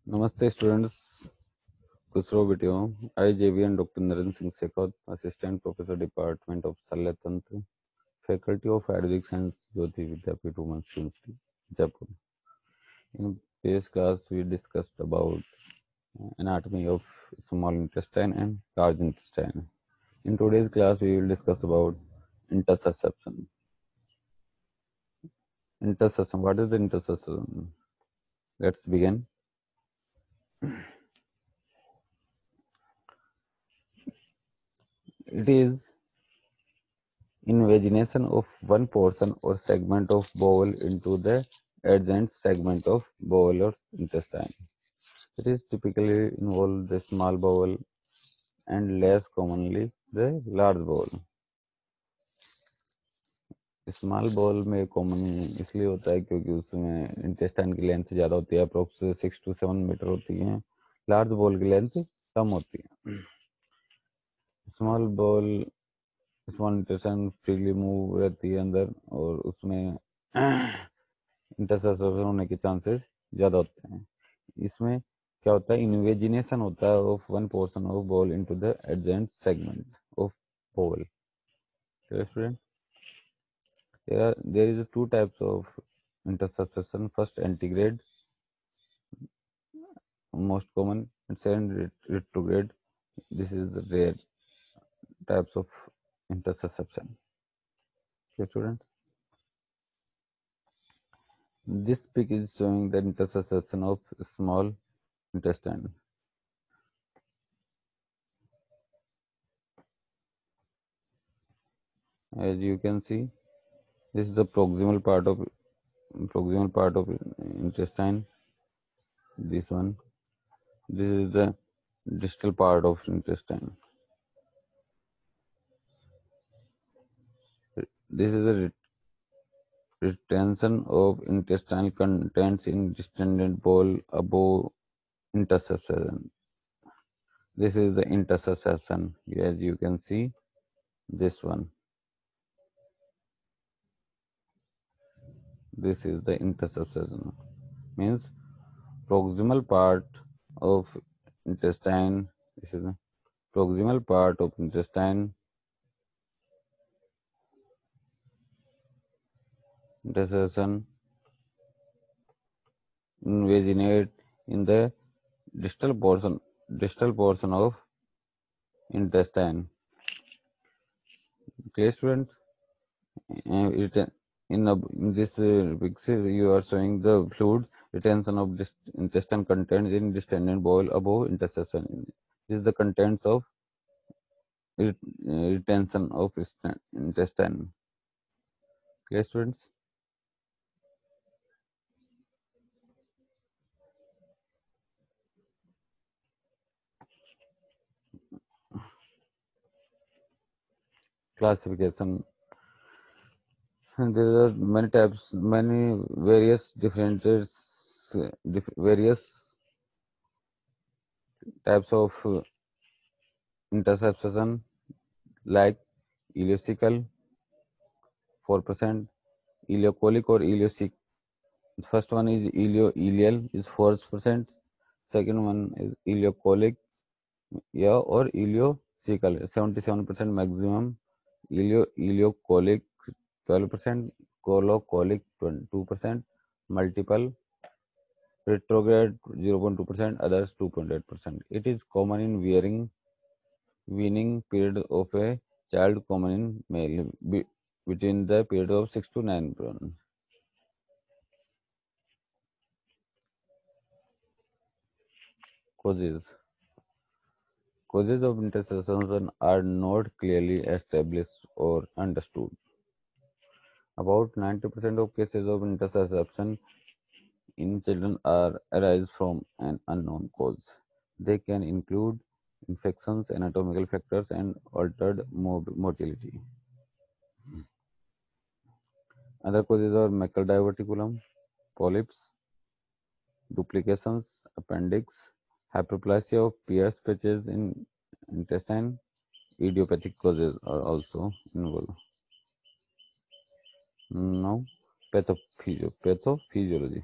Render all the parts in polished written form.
Namaste students, Kusro video. I JVN Dr. Naren Singh Sekhot, Assistant Professor Department of Salyatantra, Faculty of Ayurvedic Science, Jyoti Vidyapith Women's University, Jaipur. In previous class, we discussed about anatomy of small intestine and large intestine. In today's class, we will discuss about intersusception. Intersusception. What is the intersusception? Let's begin. It is invagination of one portion or segment of bowel into the adjacent segment of bowel or intestine. It is typically involve the small bowel and less commonly the large bowel. Small bowel में common इसलिए होता है क्योंकि उसमें intestine की length ज़्यादा होती है, अप्रोक्स 6 to 7 मीटर होती है. लार्ज बाउल की लेंथ कम होती है. Small bowel small intestine freely move रहती है अंदर और उसमें इंटरसेप्शन होने के चांसेस ज़्यादा होते हैं. इसमें क्या होता है, इन्वेजिनेशन होता है of one portion of ball into the adjacent segment of ball. Student, there is two types of intersusception. First, antegrade, most common, and second, retrograde. This is the rare types of intersusception. Okay, students, this pic is showing the intersusception of small intestine. As you can see, this is the proximal part of intestine. This one, this is the distal part of intestine. This is the retention of intestinal contents in distended bowel above intersusception. This is the intersusception. As you can see, this one. This is the intersusception. Means proximal part of intestine. This is the proximal part of intestine. Intersusception invaginate in the distal portion of intestine. Okay, students. In this picture, you are showing the fluid retention of this intestine contents in distended bowel above interstitium. This is the contents of retention of intestine. Okay, students. Classification. And there are many types, many various various types of interception, like ileocecal 4%, ileocolic or ileocecal. First one is ileal is 4%. Second one is ileocolic, yeah, or ileocecal 77% maximum. Ileocolic 12%, colocolic 2%, multiple, retrograde 0.2%, others 2.8%. It is common in weaning period of a child, common in male between the period of 6 to 9 months. Causes. Causes of intersusception are not clearly established or understood. About 90% of cases of intersusception in children arise from an unknown cause. They can include infections, anatomical factors, and altered motility. Other causes are macrodiverticulum, polyps, duplications, appendix, hyperplasia of Pierce patches in intestine. Idiopathic causes are also involved. Now, pathophysiology.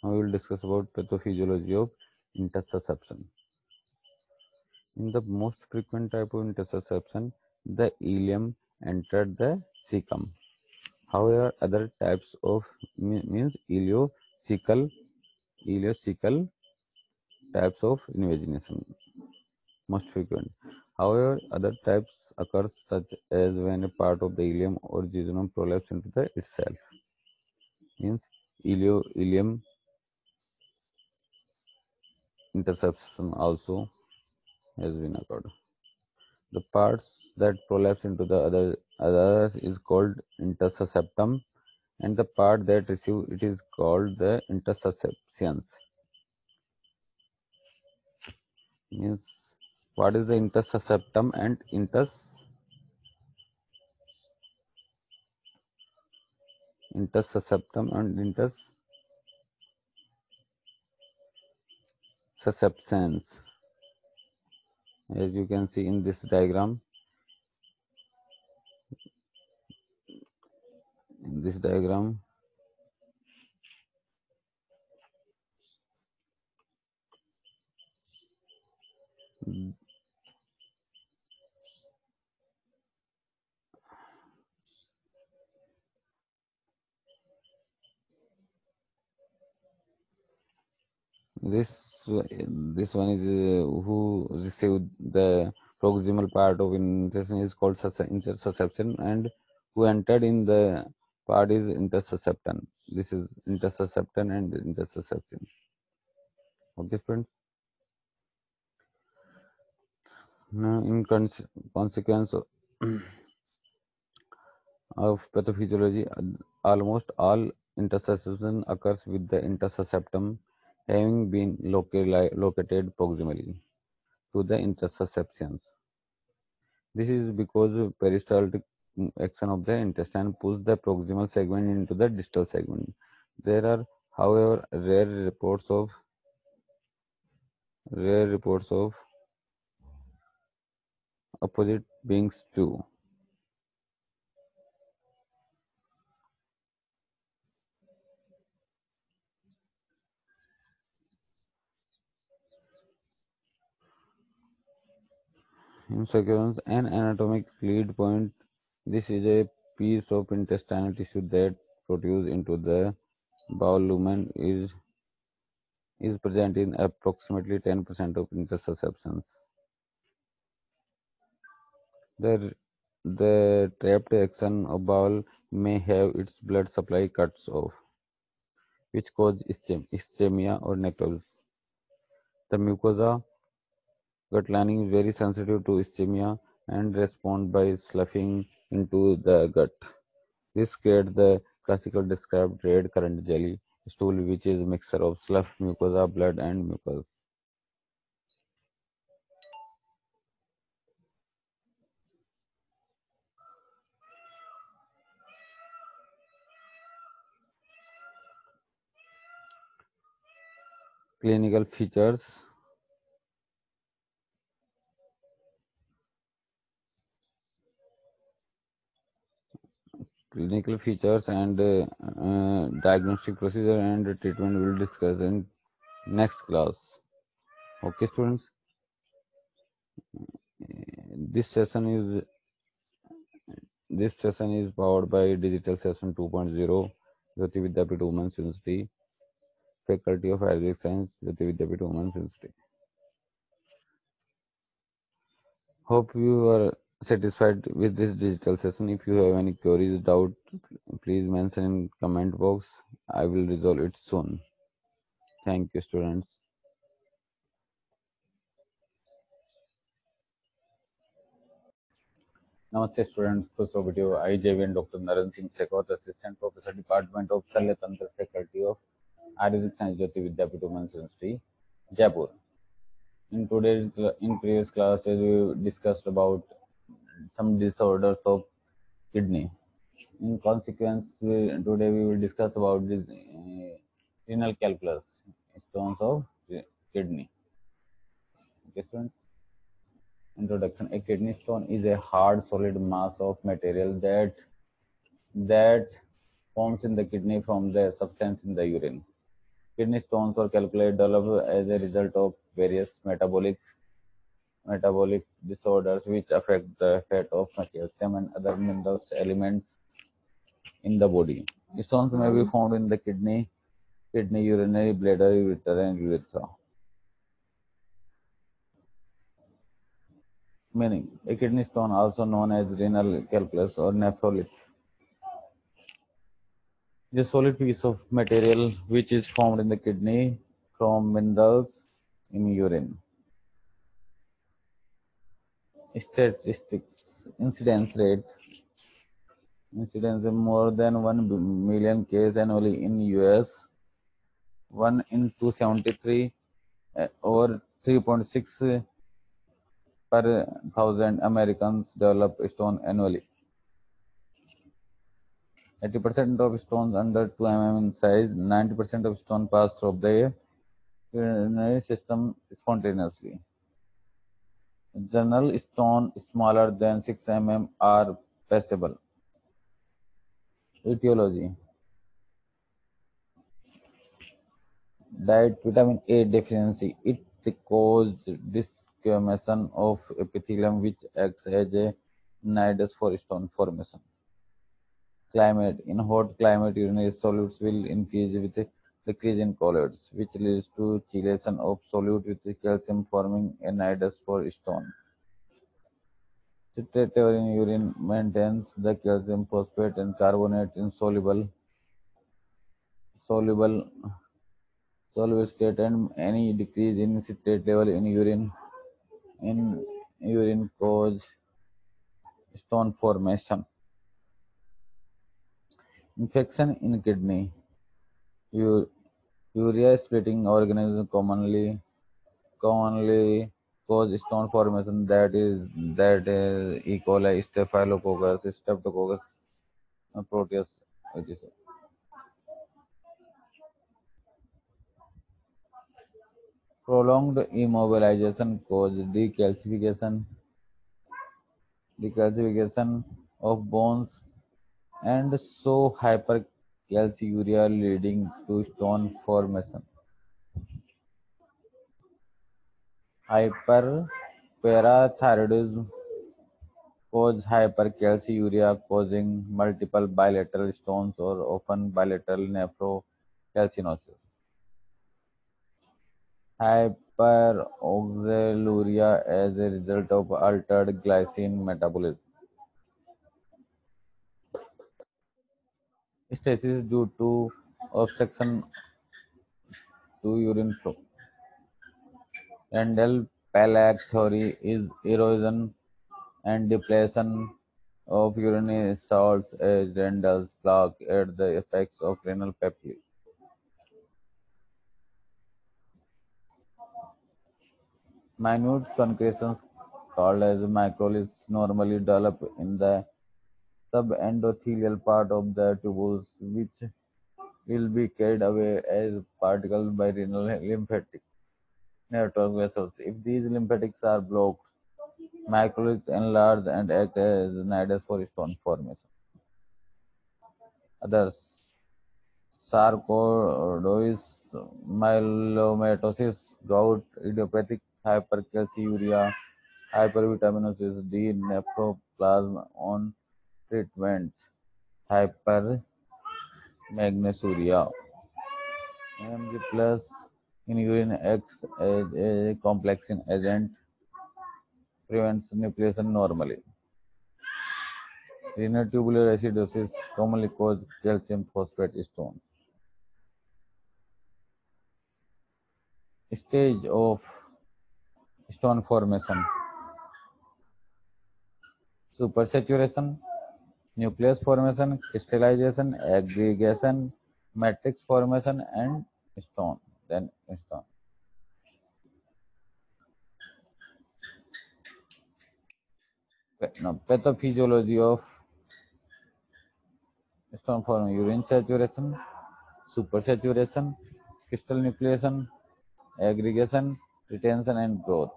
Now we will discuss about pathophysiology of Intussusception. In the most frequent type of intussusception, the ileum entered the cecum. However, other types of means ileocecal types of invagination most frequent. However, other types occur such as when a part of the ileum or jejunum prolapse into the itself. Means ileum interception also has been occurred. The parts that prolapse into the others is called intersusceptum, and the part that receive it is called the intersusceptions. Means what is the intersusceptum and intersusceptum and intersusceptions? As you can see in this diagram, in this diagram, this this one is who received the proximal part of intestine is called intersusception, and who entered in the part is intersusception. This is intersusception and intersusception. Okay, friends. Now, in consequence of pathophysiology, almost all intersusception occurs with the intersusceptum having been located proximally to the intersusceptions. This is because peristaltic action of the intestine pulls the proximal segment into the distal segment. There are, however, rare reports of opposite beings too. In sequence, an anatomic lead point. This is a piece of intestinal tissue that protrudes into the bowel lumen is present in approximately 10% of intersusceptions. The, the trapped action of bowel may have its blood supply cuts off, which cause ischemia or necrosis. The mucosa gut lining is very sensitive to ischemia and respond by sloughing into the gut. This creates the classical described red currant jelly stool, which is a mixture of slough, mucosa, blood, and mucus. Clinical features. Clinical features and diagnostic procedure and treatment will discuss in next class. Okay, students. This session is this session is powered by Digital Session 2.0, Jyoti Vidyapeeth Women's University, Faculty of Ayurvedic Science, Jyoti Vidyapeeth Women's University. Hope you are satisfied with this digital session. If you have any queries, doubt, please mention in comment box. I will resolve it soon. Thank you, students. Namaste, students. खुश video. I, JVN Dr. Naran Singh Shekhawat, Assistant Professor, Department of Shalya Tantra, Faculty of Ayurvedic Science, Jyoti Vidyapeeth Women's University, Jaipur. In previous classes, we discussed about some disorders of kidney. In consequence, today we will discuss about this renal calculus, stones of kidney. Okay, students. Introduction. A kidney stone is a hard, solid mass of material that forms in the kidney from the substance in the urine. Kidney stones or calculate develop as a result of various metabolic disorders which affect the fat of calcium and other minerals elements in the body. Stones may be found in the kidney, urinary bladder, ureter, and urethra. Meaning, a kidney stone, also known as renal calculus or nephrolith, is a solid piece of material which is formed in the kidney from minerals in urine. Statistics: incidence in more than 1 million cases annually in US, 1 in 273, over 3.6 per thousand Americans develop stone annually. 80% of stones under 2 mm in size, 90% of stone pass through the urinary system spontaneously. General stone smaller than 6 mm are passable. Etiology: diet: vitamin A deficiency. It causes desquamation of epithelium which acts as a nidus for stone formation. Climate: in hot climate, urinary solutes will increase with decrease in colloids, which leads to chelation of solute with calcium forming a nidus for stone. Citrate in urine maintains the calcium phosphate and carbonate in soluble soluble state, and any decrease in citrate level in urine cause stone formation. Infection in kidney. U- Urea splitting organisms commonly cause stone formation, that is E. coli, Staphylococcus, Streptococcus, Proteus, etc. Prolonged immobilization causes decalcification of bones and so hypercalciuria leading to stone formation. Hyperparathyroidism causes hypercalciuria, causing multiple bilateral stones or often bilateral nephrocalcinosis. Hyperoxaluria as a result of altered glycine metabolism. Stasis due to obstruction to urine flow. Randall-Pallach theory is erosion and depletion of urinary salts as Randall's plaque at the apex of renal papilla. Minute concretions called as microliths normally develop in the subendothelial part of the tubules, which will be carried away as particles by renal lymphatic network vessels. If these lymphatics are blocked, microliths enlarge and act as nidus for stone formation. Others: sarcoidosis, myelomatosis, gout, idiopathic hypercalciuria, hypervitaminosis D, nephroplasm on treatment, hypermagnesuria. Mg plus in urine acts as a complexing agent, prevents nucleation normally. Renal tubular acidosis commonly causes calcium phosphate stone. Stage of stone formation: supersaturation, nucleus formation, crystallization, aggregation, matrix formation, and stone. Then stone. Now, pathophysiology of stone formation: urine saturation, supersaturation, crystal nucleation, aggregation, retention, and growth.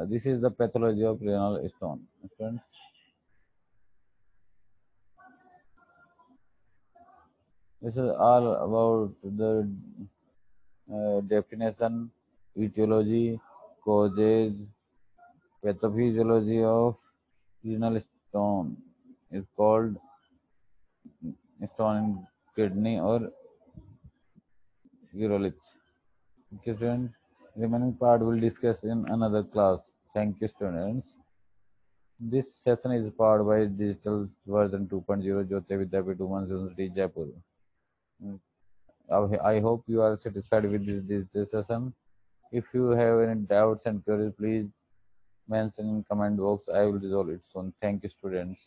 This is the pathology of renal stone. Students, This is all about the definition, etiology, causes, pathophysiology of renal stone is called stone in kidney or urolith. Okay, students. Remaining part we'll discuss in another class. Thank you, students. This session is powered by digital version 2.0 Jyoti Vidyapeeth Women's University Jaipur. I hope you are satisfied with this session. If you have any doubts and queries, please mention in comment box. I will resolve it soon. Thank you, students.